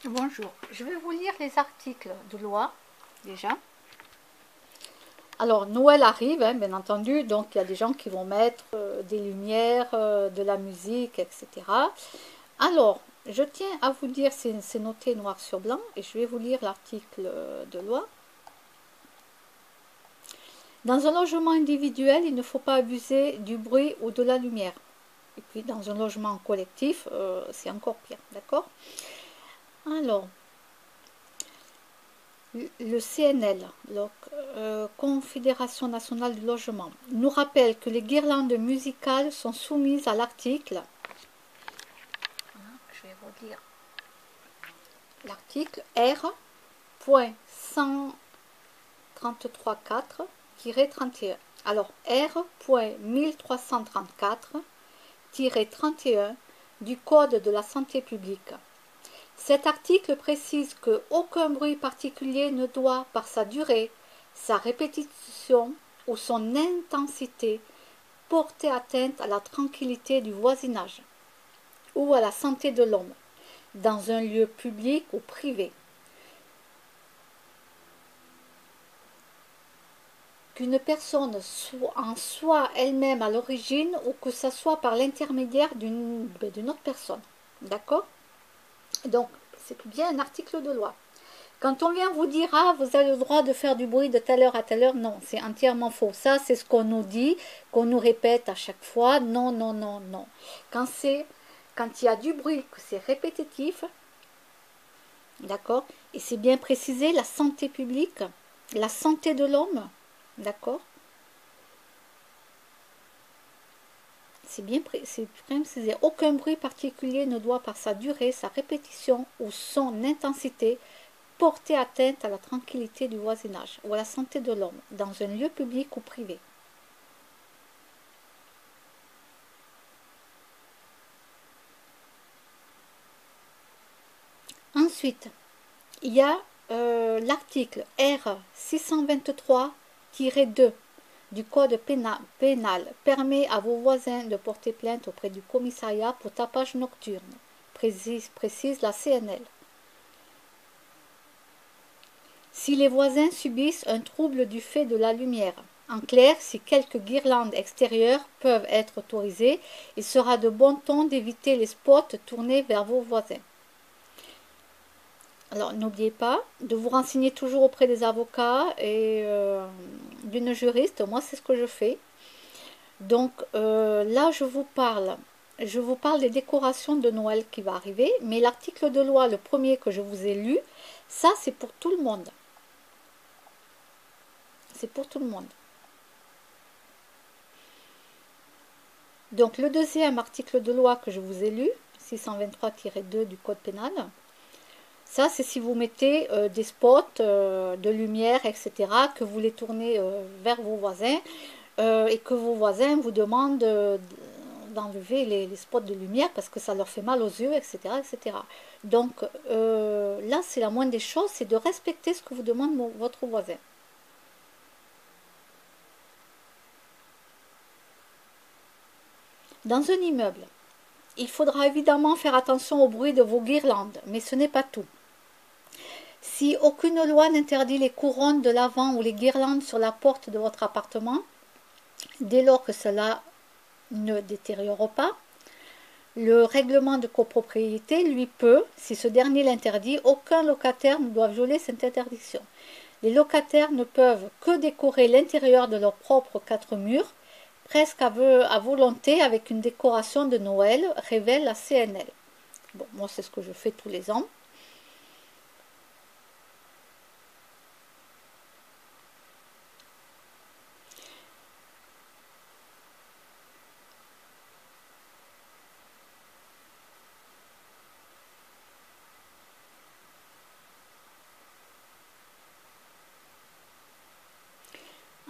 Bonjour, je vais vous lire les articles de loi déjà. Alors Noël arrive, hein, bien entendu, donc il y a des gens qui vont mettre des lumières, de la musique, etc. Alors, je tiens à vous dire, c'est noté noir sur blanc, et je vais vous lire l'article de loi. Dans un logement individuel, il ne faut pas abuser du bruit ou de la lumière. Et puis dans un logement collectif, c'est encore pire, d'accord? Alors, le CNL, donc, Confédération nationale du logement, nous rappelle que les guirlandes musicales sont soumises à l'article, je vais vous dire, l'article R.133.4-31. Alors R.1334-31 du Code de la santé publique. Cet article précise qu'aucun bruit particulier ne doit, par sa durée, sa répétition ou son intensité, porter atteinte à la tranquillité du voisinage ou à la santé de l'homme, dans un lieu public ou privé. Qu'une personne en soit elle-même à l'origine ou que ce soit par l'intermédiaire d'une autre personne. D'accord? Donc, c'est bien un article de loi. Quand on vient vous dire, ah, vous avez le droit de faire du bruit de telle heure à telle heure, non, c'est entièrement faux. Ça, c'est ce qu'on nous dit, qu'on nous répète à chaque fois. Non, non, non, non. Quand il y a du bruit, que c'est répétitif, d'accord, et c'est bien précisé, la santé publique, la santé de l'homme, d'accord, c'est bien précisé. Aucun bruit particulier ne doit, par sa durée, sa répétition ou son intensité, porter atteinte à la tranquillité du voisinage ou à la santé de l'homme, dans un lieu public ou privé. Ensuite, il y a l'article R 623-2 du Code pénal permet à vos voisins de porter plainte auprès du commissariat pour tapage nocturne, précise la CNL. Si les voisins subissent un trouble du fait de la lumière, en clair, si quelques guirlandes extérieures peuvent être autorisées, il sera de bon ton d'éviter les spots tournés vers vos voisins. Alors, n'oubliez pas de vous renseigner toujours auprès des avocats et d'une juriste. Moi, c'est ce que je fais. Donc, là, je vous parle des décorations de Noël qui va arriver, mais l'article de loi, le premier que je vous ai lu, ça, c'est pour tout le monde. C'est pour tout le monde. Donc, le deuxième article de loi que je vous ai lu, 623-2 du Code pénal, ça, c'est si vous mettez des spots de lumière, etc., que vous les tournez vers vos voisins et que vos voisins vous demandent d'enlever les spots de lumière parce que ça leur fait mal aux yeux, etc. etc. Donc là, c'est la moindre des choses, c'est de respecter ce que vous demande votre voisin. Dans un immeuble, il faudra évidemment faire attention au bruit de vos guirlandes, mais ce n'est pas tout. Si aucune loi n'interdit les couronnes de l'avant ou les guirlandes sur la porte de votre appartement, dès lors que cela ne détériore pas, le règlement de copropriété lui peut, si ce dernier l'interdit, aucun locataire ne doit violer cette interdiction. Les locataires ne peuvent que décorer l'intérieur de leurs propres quatre murs, presque à volonté avec une décoration de Noël, révèle la CNL. Bon, moi c'est ce que je fais tous les ans.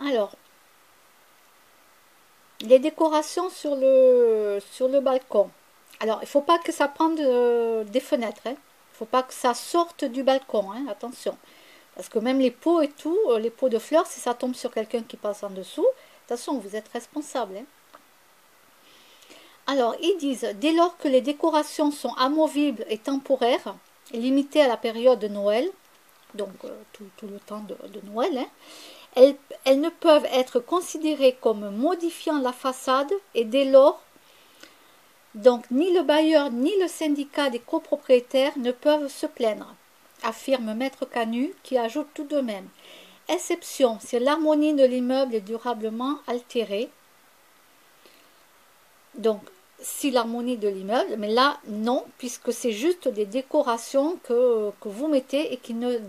Alors, les décorations sur le balcon. Alors, il ne faut pas que ça prenne des fenêtres. Il ne faut pas que ça sorte du balcon. Attention. Parce que même les pots et tout, les pots de fleurs, si ça tombe sur quelqu'un qui passe en dessous, attention, vous êtes responsable. Alors, ils disent, dès lors que les décorations sont amovibles et temporaires, limitées à la période de Noël, donc tout le temps de Noël, hein, elles ne peuvent être considérées comme modifiant la façade et dès lors, donc ni le bailleur ni le syndicat des copropriétaires ne peuvent se plaindre, affirme Maître Canu qui ajoute tout de même. Exception si l'harmonie de l'immeuble est durablement altérée. Donc, si l'harmonie de l'immeuble, mais là, non, puisque c'est juste des décorations que vous mettez et qui ne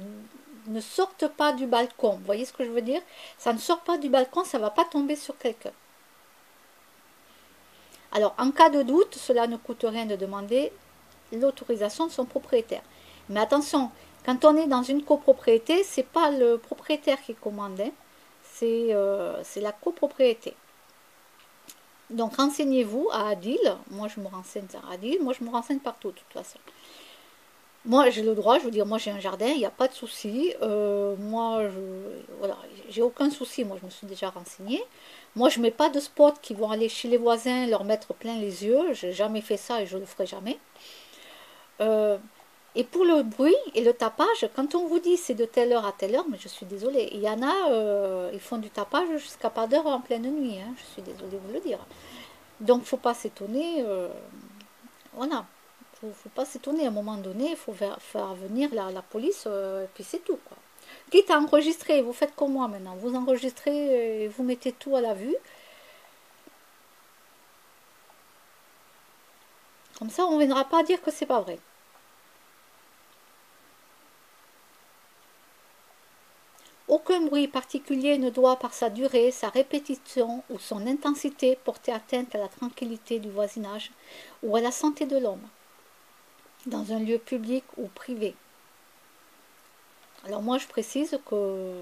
sortent pas du balcon. Vous voyez ce que je veux dire? Ça ne sort pas du balcon, ça ne va pas tomber sur quelqu'un. Alors, en cas de doute, cela ne coûte rien de demander l'autorisation de son propriétaire. Mais attention, quand on est dans une copropriété, c'est pas le propriétaire qui commande, hein, c'est la copropriété. Donc renseignez-vous à Adil, moi je me renseigne à Adil, moi je me renseigne partout de toute façon. Moi j'ai le droit, je veux dire, moi j'ai un jardin, il n'y a pas de souci, voilà, j'ai aucun souci, moi je me suis déjà renseignée. Moi je ne mets pas de spots qui vont aller chez les voisins, leur mettre plein les yeux, j'ai jamais fait ça et je ne le ferai jamais. Et pour le bruit et le tapage, quand on vous dit c'est de telle heure à telle heure, mais je suis désolée, il y en a, ils font du tapage jusqu'à pas d'heure en pleine nuit, hein, je suis désolée de vous le dire. Donc il ne faut pas s'étonner, voilà, faut pas s'étonner, à un moment donné, il faut faire venir la police, et puis c'est tout, quoi. Quitte à enregistrer, vous faites comme moi maintenant, vous enregistrez et vous mettez tout à la vue. Comme ça, on ne viendra pas dire que c'est pas vrai. Aucun bruit particulier ne doit, par sa durée, sa répétition ou son intensité, porter atteinte à la tranquillité du voisinage ou à la santé de l'homme, dans un lieu public ou privé. Alors moi, je précise que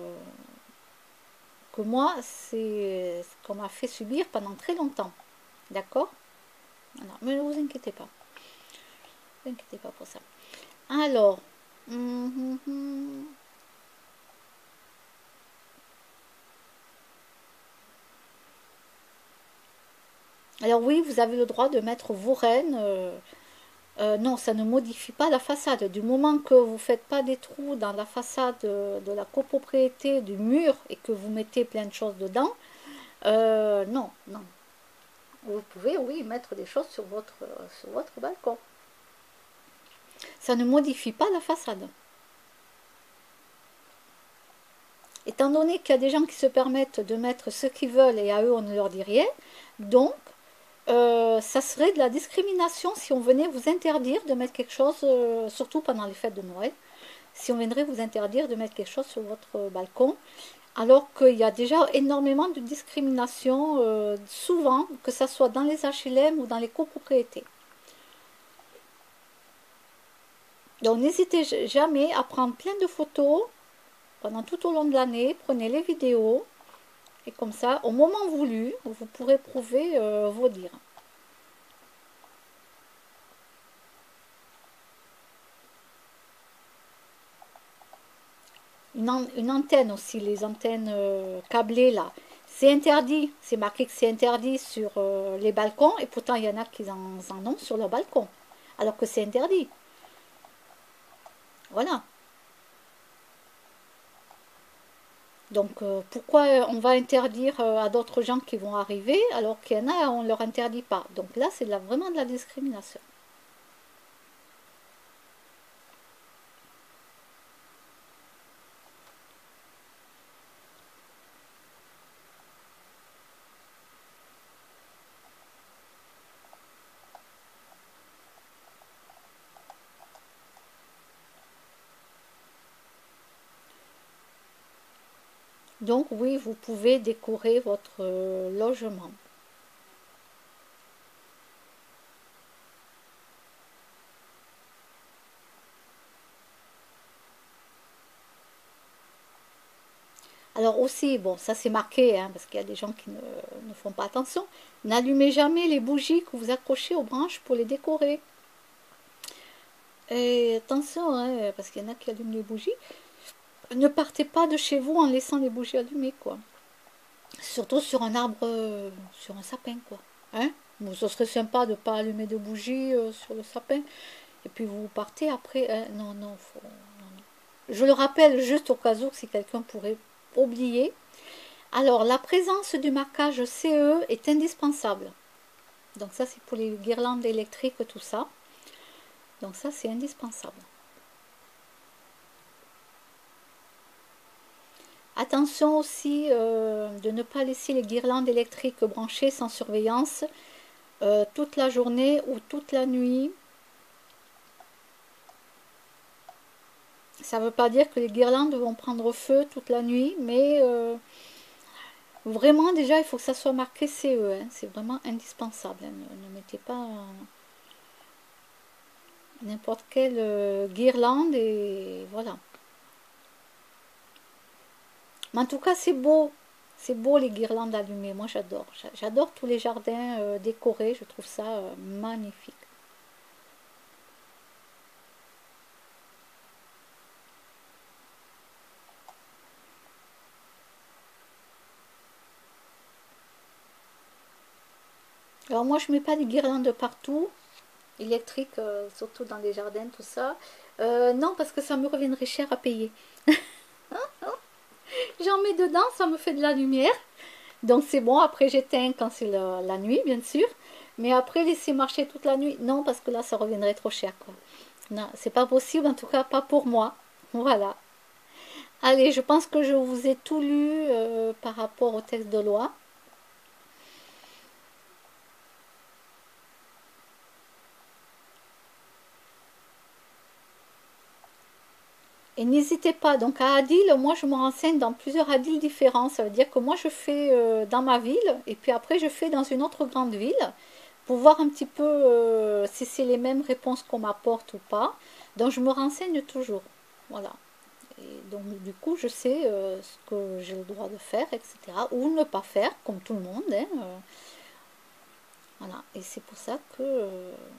moi, c'est ce qu'on m'a fait subir pendant très longtemps. D'accord? Voilà. Mais ne vous inquiétez pas. Ne vous inquiétez pas pour ça. Alors, alors oui, vous avez le droit de mettre vos rennes. Non, ça ne modifie pas la façade. Du moment que vous ne faites pas des trous dans la façade de la copropriété, du mur, et que vous mettez plein de choses dedans, non, non. Vous pouvez, oui, mettre des choses sur votre balcon. Ça ne modifie pas la façade. Étant donné qu'il y a des gens qui se permettent de mettre ce qu'ils veulent et à eux on ne leur dit rien, donc ça serait de la discrimination si on venait vous interdire de mettre quelque chose, surtout pendant les fêtes de Noël, si on viendrait vous interdire de mettre quelque chose sur votre balcon, alors qu'il y a déjà énormément de discrimination, souvent, que ce soit dans les HLM ou dans les copropriétés. Donc n'hésitez jamais à prendre plein de photos pendant tout au long de l'année, prenez les vidéos, et comme ça, au moment voulu, vous pourrez prouver vos dires. Une antenne aussi, les antennes câblées là, c'est interdit, c'est marqué que c'est interdit sur les balcons, et pourtant il y en a qui en ont sur leur balcon, alors que c'est interdit. Voilà. Donc pourquoi on va interdire à d'autres gens qui vont arriver alors qu'il y en a, on ne leur interdit pas. Donc là, c'est vraiment de la discrimination. Donc oui, vous pouvez décorer votre logement. Alors aussi, bon, ça c'est marqué, hein, parce qu'il y a des gens qui ne font pas attention. N'allumez jamais les bougies que vous accrochez aux branches pour les décorer. Et attention, hein, parce qu'il y en a qui allument les bougies. Ne partez pas de chez vous en laissant les bougies allumées, quoi. Surtout sur un arbre, sur un sapin, quoi. Hein? Bon, ce serait sympa de ne pas allumer de bougies sur le sapin. et puis vous partez après. Non, non, non, non. Je le rappelle juste au cas où si quelqu'un pourrait oublier. Alors, la présence du marquage CE est indispensable. Donc ça, c'est pour les guirlandes électriques, tout ça. Donc ça, c'est indispensable. Attention aussi de ne pas laisser les guirlandes électriques branchées sans surveillance toute la journée ou toute la nuit. Ça ne veut pas dire que les guirlandes vont prendre feu toute la nuit, mais vraiment déjà il faut que ça soit marqué CE, hein. C'est vraiment indispensable, hein. Ne mettez pas n'importe quelle guirlande et voilà. Mais en tout cas c'est beau. C'est beau les guirlandes allumées, moi j'adore. J'adore tous les jardins décorés, je trouve ça magnifique. Alors moi je mets pas des guirlandes partout, électriques, surtout dans les jardins, tout ça. Non, parce que ça me reviendrait cher à payer. J'en mets dedans, ça me fait de la lumière. Donc c'est bon, après j'éteins quand c'est la nuit, bien sûr. Mais après laisser marcher toute la nuit, non, parce que là ça reviendrait trop cher, quoi. Non, c'est pas possible, en tout cas pas pour moi. Voilà. Allez, je pense que je vous ai tout lu par rapport au texte de loi. Et n'hésitez pas, donc à Adil, moi je me renseigne dans plusieurs Adil différents. Ça veut dire que moi je fais dans ma ville et puis après je fais dans une autre grande ville pour voir un petit peu si c'est les mêmes réponses qu'on m'apporte ou pas. Donc je me renseigne toujours. Voilà. Et donc du coup je sais ce que j'ai le droit de faire, etc. Ou ne pas faire, comme tout le monde, hein, voilà. Et c'est pour ça que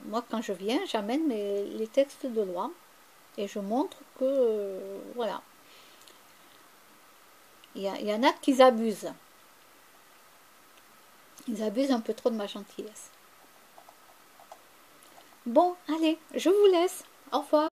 moi quand je viens, j'amène les textes de loi. Et je montre que, voilà, il y en a qui abusent. Ils abusent un peu trop de ma gentillesse. Bon, allez, je vous laisse. Au revoir.